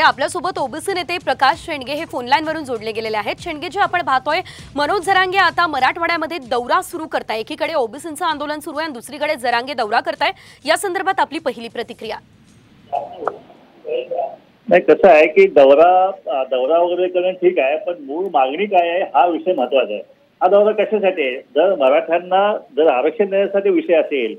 आपल्यासोबत ओबीसी नेते प्रकाश शेंडगे हे फोन लाईन वरून जोडले गेलेले आहेत। शेंडगेजी आपण पाहतोय मनोज जरांगे आता मराठवाड्यामध्ये दौरा सुरू करताय। एकीकडे ओबीसींचं आंदोलन सुरू आहे आणि दुसरीकडे जरांगे दौरा करताय। या संदर्भात आपली पहिली प्रतिक्रिया। नाही, कसं आहे की दौरा वगैरे करणं ठीक आहे, पण मूळ मागणी काय आहे हा विषय महत्त्वाचा आहे। हा दौरा कशासाठी आहे? जर मराठ्यांना जर आरक्षण देण्यासाठी विषय असेल,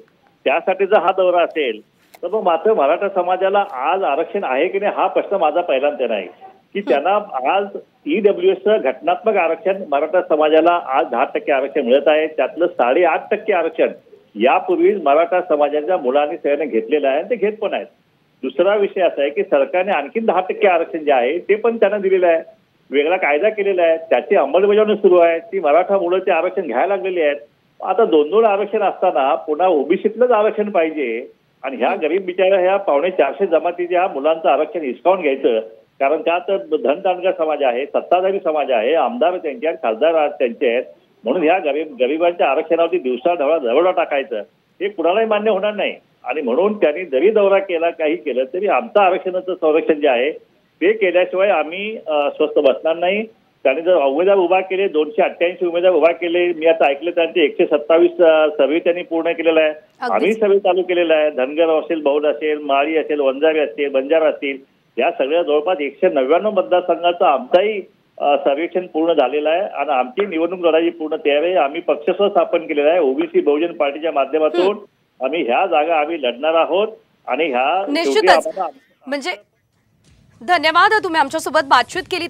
त्यासाठी जर हा दौरा असेल तर मग मात्र मराठा समाजाला आज आरक्षण आहे की नाही हा प्रश्न माझा पहिल्यांदा नाही की त्यांना आज ईडब्ल्यूएसचं घटनात्मक आरक्षण मराठा समाजाला आज 10% आरक्षण मिळत आहे। त्यातलं 8.5% आरक्षण यापूर्वी मराठा समाजाच्या मुलांनी सगळ्यांनी घेतलेलं आहे, ते घेत पण आहेत। दुसरा विषय असा आहे की सरकारने आणखी 10% आरक्षण जे आहे ते पण त्यांना दिलेलं आहे। वेगळा कायदा केलेला आहे, त्याची अंमलबजावणी सुरू आहे। ती मराठा मुलं ते आरक्षण घ्यायला लागलेली आहेत। आता 2-2 आरक्षण असताना पुन्हा ओबीसीतलंच आरक्षण पाहिजे आणि ह्या गरीब बिचाऱ्या ह्या 450 जमातीच्या मुलांचं आरक्षण हिसकावून घ्यायचं, कारण का तर धनदांडगा समाज आहे, सत्ताधारी समाज आहे, आमदार त्यांचे आहेत, खासदार त्यांचे आहेत, म्हणून ह्या गरिबांच्या आरक्षणावरती दिवसा दरोडा टाकायचं हे कुणालाही मान्य होणार नाही। आणि म्हणून त्यांनी जरी दौरा केला काही केलं तरी आमचं आरक्षणाचं संरक्षण जे आहे ते केल्याशिवाय आम्ही स्वस्थ बसणार नाही। त्यांनी जर उमेदवार उभा केले, 288 उमेदवार उभा केले, मी आता ऐकलं त्यांचे 127 सर्वे त्यांनी पूर्ण केलेला आहे। आम्ही सर्वे चालू केलेला आहे। धनगर असेल, बौद्ध असेल, माळी असेल, वंजारी असतील, बंजारा असतील, या सगळ्या जवळपास 199 मतदारसंघाचं आमचाही सर्वेक्षण पूर्ण झालेलं आहे आणि आमची निवडणूक लढाई पूर्ण तयार आहे। आम्ही पक्ष स्थापन केलेला आहे ओबीसी बहुजन पार्टीच्या माध्यमातून। आम्ही ह्या जागा आम्ही लढणार आहोत आणि ह्या निश्चितच म्हणजे धन्यवाद तुम्ही आमच्यासोबत बातचीत केली।